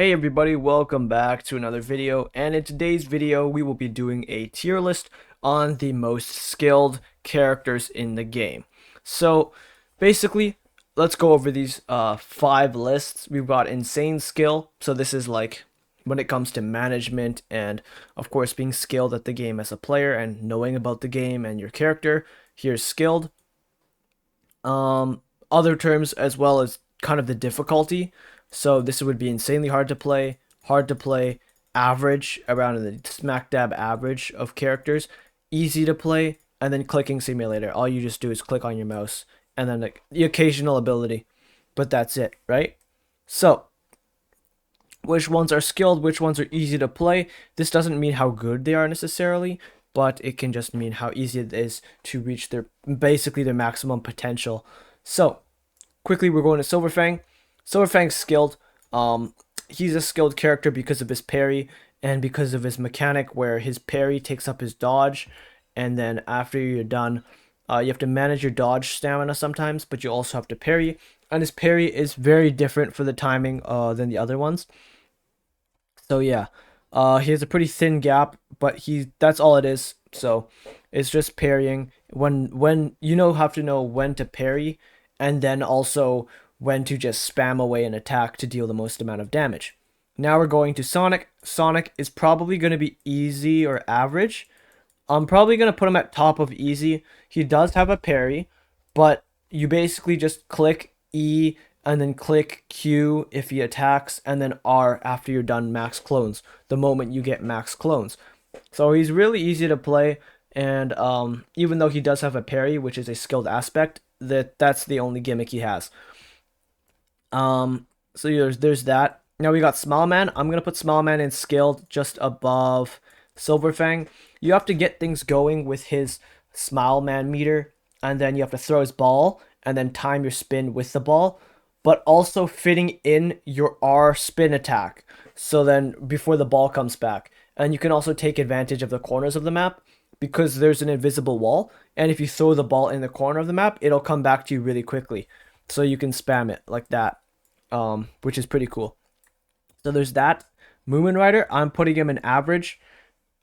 Hey everybody, welcome back to another video, and in today's video we will be doing a tier list on the most skilled characters in the game. So basically, let's go over these 5 lists. We've got insane skill, so this is like when it comes to management and of course being skilled at the game as a player and knowing about the game and your character. Here's skilled. Other terms as well as kind of the difficulty. So this would be insanely hard to play, average, around the smack dab average of characters, easy to play, and then clicking simulator. All you just do is click on your mouse, and then like, the occasional ability, but that's it, right? So which ones are skilled, which ones are easy to play. This doesn't mean how good they are necessarily, but it can just mean how easy it is to reach their basically their maximum potential. So quickly, we're going to Silverfang. Silverfang's skilled. He's a skilled character because of his parry and because of his mechanic where his parry takes up his dodge, and then after you're done, you have to manage your dodge stamina sometimes, but you also have to parry. And his parry is very different for the timing than the other ones. So yeah, he has a pretty thin gap, but that's all it is. So it's just parrying. When have to know when to parry, and then also when to just spam away an attack to deal the most amount of damage. Now we're going to Sonic. Sonic is probably going to be easy or average. I'm probably going to put him at top of easy. He does have a parry, but you basically just click E and then click Q if he attacks, and then R after you're done max clones, the moment you get max clones. So he's really easy to play, and even though he does have a parry, which is a skilled aspect, that's the only gimmick he has. So there's that. Now we got Smile Man. I'm gonna put Smile Man in skilled just above Silverfang. You have to get things going with his Smile Man meter, and then you have to throw his ball and then time your spin with the ball, but also fitting in your R spin attack. So then before the ball comes back, and you can also take advantage of the corners of the map because there's an invisible wall, and if you throw the ball in the corner of the map, it'll come back to you really quickly. So you can spam it like that, which is pretty cool. So there's that. Moomin Rider, I'm putting him in average.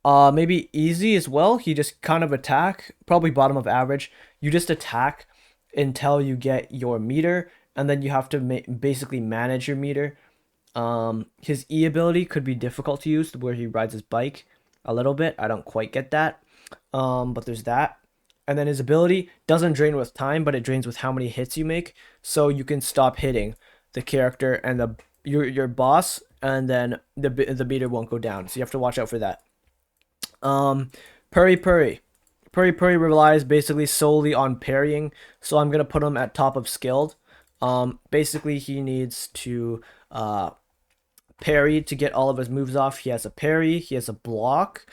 Maybe easy as well. He just kind of attack, probably bottom of average. You just attack until you get your meter, and then you have to basically manage your meter. His E ability could be difficult to use, where he rides his bike a little bit. I don't quite get that. But there's that. And then his ability doesn't drain with time, but it drains with how many hits you make. So you can stop hitting the character and your boss, and then the meter won't go down. So you have to watch out for that. Purry Purry. Purry Purry relies basically solely on parrying, so I'm gonna put him at top of skilled. Basically he needs to parry to get all of his moves off. He has a parry, he has a block,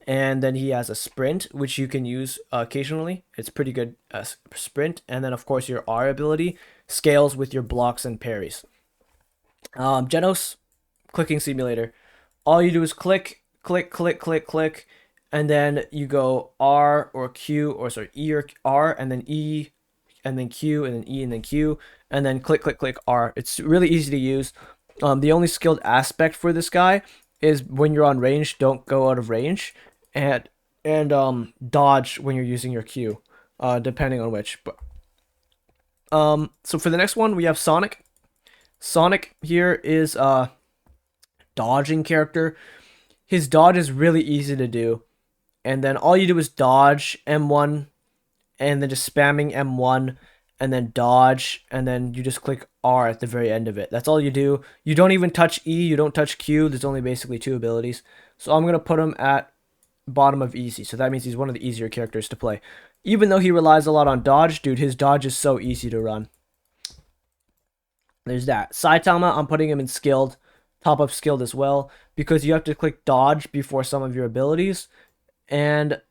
and then he has a sprint, which you can use occasionally. It's pretty good sprint, and then of course your R ability scales with your blocks and parries. Genos, clicking simulator. All you do is click, click, click, click, click, and then you go R or Q, or sorry, E or R, and then E, and then Q, and then E, and then Q, and then click, click, click, R. It's really easy to use. The only skilled aspect for this guy is when you're on range, don't go out of range, and dodge when you're using your Q, depending on which. But so for the next one, we have Sonic. Sonic here is a dodging character. His dodge is really easy to do, and then all you do is dodge M1, and then just spamming M1, and then dodge, and then you just click R at the very end of it. That's all you do. You don't even touch E, you don't touch Q. There's only basically 2 abilities. So I'm gonna put him at bottom of easy. So that means he's one of the easier characters to play. Even though he relies a lot on dodge, dude, his dodge is so easy to run. There's that. Saitama, I'm putting him in skilled, top of skilled as well, because you have to click dodge before some of your abilities, and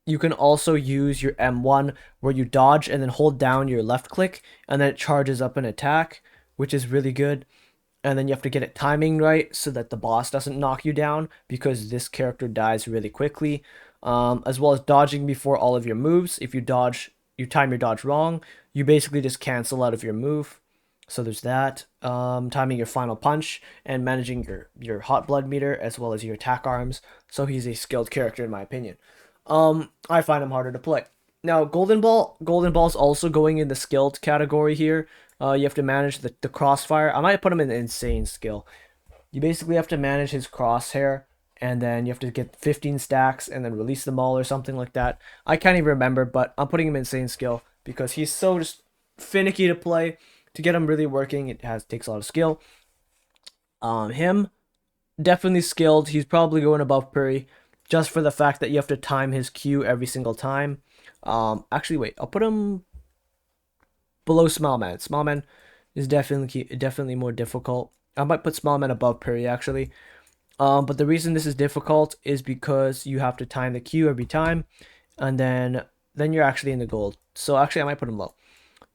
you can also use your M1 where you dodge and then hold down your left click, and then it charges up an attack, which is really good. And then you have to get it timing right so that the boss doesn't knock you down, because this character dies really quickly. As well as dodging before all of your moves. If you time your dodge wrong, you basically just cancel out of your move. So there's that. Timing your final punch and managing your hot blood meter as well as your attack arms. So he's a skilled character in my opinion. I find him harder to play. Now, Golden Ball's also going in the skilled category here. You have to manage the crossfire. I might put him in the insane skill. You basically have to manage his crosshair, and then you have to get 15 stacks and then release them all or something like that. I can't even remember, but I'm putting him in insane skill because he's so just finicky to play. To get him really working, takes a lot of skill. Him definitely skilled. He's probably going above Puri just for the fact that you have to time his Q every single time. Actually, wait, I'll put him below Small Man. Small Man is definitely more difficult. I might put Small Man above Puri actually. But the reason this is difficult is because you have to time the Q every time, and then you're actually in the gold. So actually, I might put him low.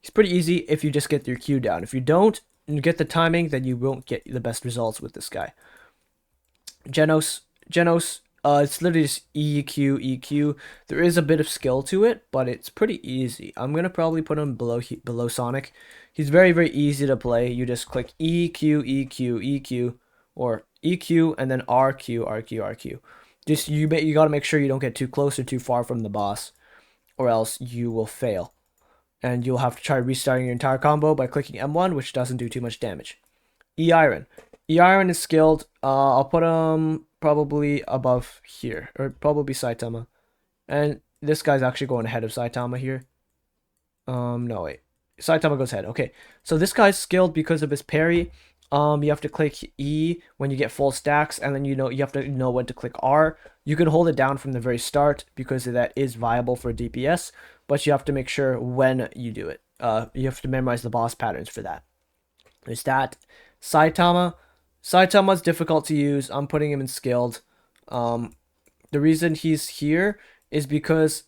He's pretty easy if you just get your Q down. If you don't get the timing, then you won't get the best results with this guy. Genos, it's literally just EQ, EQ. There is a bit of skill to it, but it's pretty easy. I'm gonna probably put him below Sonic. He's very easy to play. You just click EQ, EQ, EQ, or EQ and then RQ, RQ, RQ. Just you gotta make sure you don't get too close or too far from the boss, or else you will fail. And you'll have to try restarting your entire combo by clicking M1, which doesn't do too much damage. E-Iron. E-Iron is skilled. I'll put him probably above here, or probably Saitama. And this guy's actually going ahead of Saitama here. No, wait. Saitama goes ahead. Okay, so this guy's skilled because of his parry. You have to click E when you get full stacks, and then you have to know when to click R. You can hold it down from the very start because that is viable for DPS, but you have to make sure when you do it. You have to memorize the boss patterns for that. There's that. Saitama. Saitama's difficult to use. I'm putting him in skilled. The reason he's here is because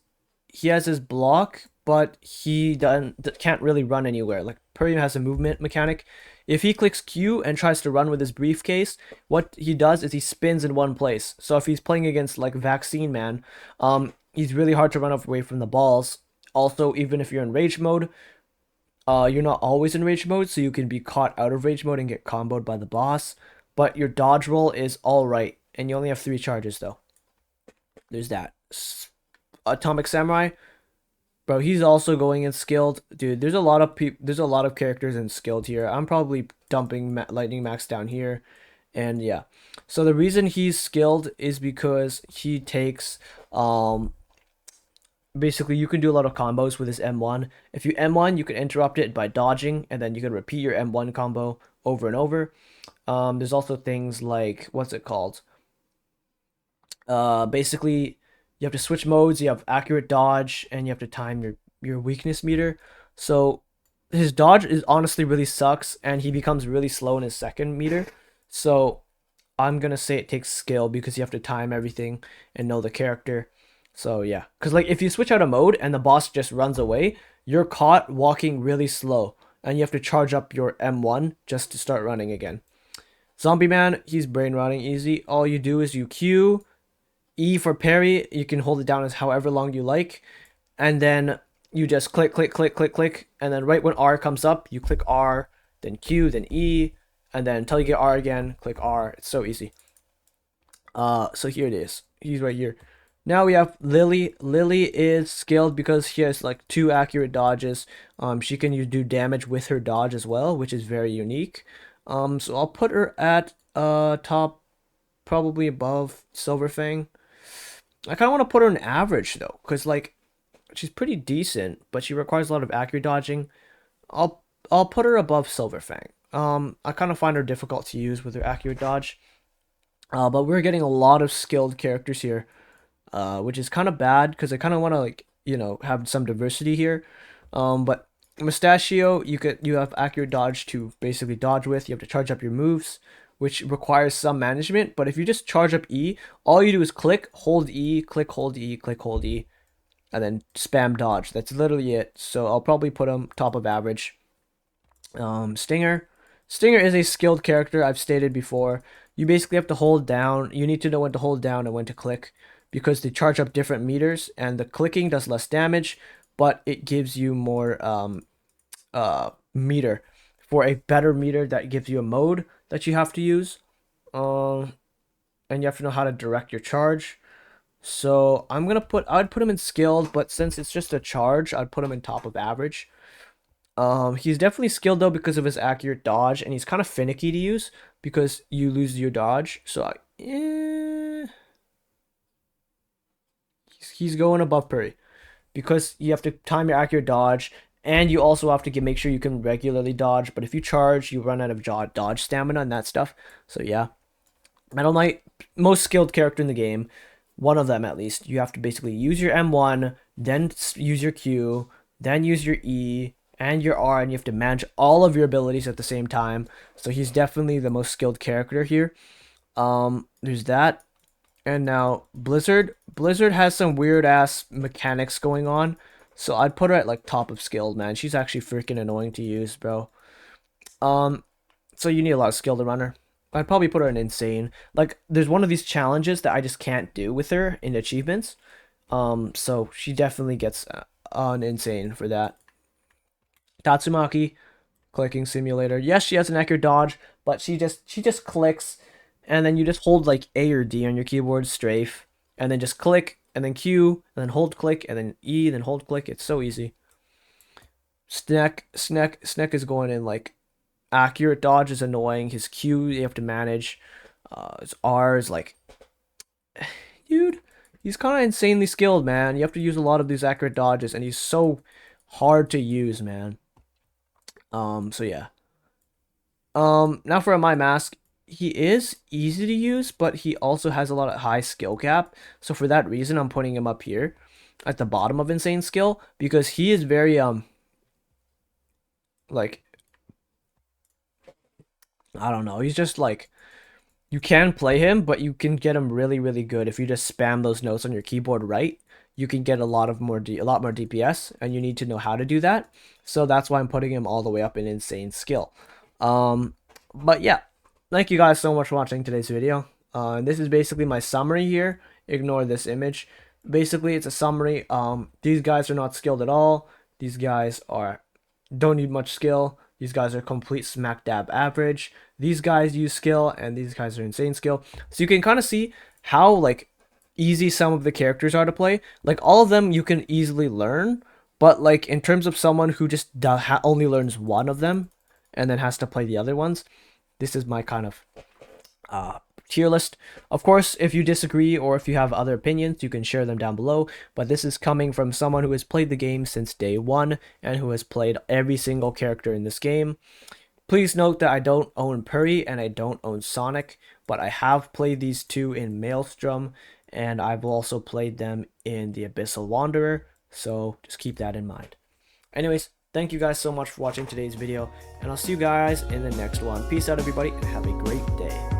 he has his block, but he can't really run anywhere. Like Purium has a movement mechanic. If he clicks Q and tries to run with his briefcase, what he does is he spins in one place. So if he's playing against like Vaccine Man, he's really hard to run away from the balls. Also, even if you're in rage mode, you're not always in rage mode, so you can be caught out of rage mode and get comboed by the boss. But your dodge roll is alright, and you only have 3 charges though. There's that. Atomic Samurai, bro, he's also going in skilled. Dude, there's a lot of characters in skilled here. I'm probably dumping Lightning Max down here. And yeah. So the reason he's skilled is because he takes basically you can do a lot of combos with his M1. If you M1, you can interrupt it by dodging, and then you can repeat your M1 combo over and over. There's also things like, what's it called? Basically you have to switch modes, you have accurate dodge, and you have to time your weakness meter. So his dodge is honestly really sucks, and he becomes really slow in his second meter. So I'm gonna say it takes skill because you have to time everything and know the character. So yeah, because like if you switch out a mode and the boss just runs away, you're caught walking really slow, and you have to charge up your M1 just to start running again. Zombie Man, he's brain rotting easy. All you do is you Q, E for parry. You can hold it down as however long you like, and then you just click, click, click, click, click, and then right when R comes up, you click R, then Q, then E, and then until you get R again, click R. It's so easy. So here it is. He's right here. Now we have Lily. Lily is skilled because she has like 2 accurate dodges. She can do damage with her dodge as well, which is very unique. So I'll put her at top, probably above Silver Fang. I kind of want to put her in average though, because like she's pretty decent, but she requires a lot of accurate dodging. I'll put her above Silver Fang. I kind of find her difficult to use with her accurate dodge. But we're getting a lot of skilled characters here, which is kind of bad because I kind of want to like have some diversity here. But Mustachio, you have accurate dodge to basically dodge with. You have to charge up your moves, which requires some management. But if you just charge up E, all you do is click, hold E, click, hold E, click, hold E, and then spam dodge. That's literally it. So I'll probably put him top of average. Stinger. Stinger is a skilled character, I've stated before. You basically have to hold down. You need to know when to hold down and when to click because they charge up different meters, and the clicking does less damage, but it gives you more meter for a better meter that gives you a mode that you have to use. Um, and you have to know how to direct your charge. So I'd put him in skilled, but since it's just a charge, I'd put him in top of average. He's definitely skilled though because of his accurate dodge, and he's kind of finicky to use because you lose your dodge. So he's going above Puri because you have to time your accurate dodge, and you also have to make sure you can regularly dodge. But if you charge, you run out of dodge stamina and that stuff. So yeah, Metal Knight, most skilled character in the game, one of them at least. You have to basically use your M1, then use your Q, then use your E and your R, and you have to manage all of your abilities at the same time. So he's definitely the most skilled character here. There's that. And now Blizzard. Blizzard has some weird ass mechanics going on. So I'd put her at like top of skilled, man. She's actually freaking annoying to use, bro. Um, so you need a lot of skill to run her. I'd probably put her in insane. Like there's one of these challenges that I just can't do with her in achievements. So she definitely gets on insane for that. Tatsumaki, clicking simulator. Yes, she has an accurate dodge, but she just clicks, and then you just hold like A or D on your keyboard, strafe, and then just click, and then Q, and then hold click, and then E, then hold click. It's so easy. Snek is going in like accurate dodge is annoying. His Q you have to manage. His R is like, dude, he's kind of insanely skilled, man. You have to use a lot of these accurate dodges, and he's so hard to use, man. So yeah. Now for a My Mask, he is easy to use, but he also has a lot of high skill cap. So for that reason, I'm putting him up here at the bottom of insane skill because he is very like I don't know. He's just like you can play him, but you can get him really, really good if you just spam those notes on your keyboard right. You can get a lot more DPS, and you need to know how to do that. So that's why I'm putting him all the way up in insane skill. But yeah, thank you guys so much for watching today's video. This is basically my summary here. Ignore this image. Basically, it's a summary. These guys are not skilled at all. These guys are don't need much skill. These guys are complete smack dab average. These guys use skill, and these guys are insane skill. So you can kind of see how like easy some of the characters are to play. Like all of them you can easily learn, but like in terms of someone who just only learns one of them and then has to play the other ones, this is my kind of tier list. Of course, if you disagree or if you have other opinions, you can share them down below, but this is coming from someone who has played the game since day one and who has played every single character in this game. Please note that I don't own Puri and I don't own Sonic, but I have played these two in Maelstrom, and I've also played them in the Abyssal Wanderer, so just keep that in mind. Anyways, thank you guys so much for watching today's video, and I'll see you guys in the next one. Peace out, everybody, and have a great day.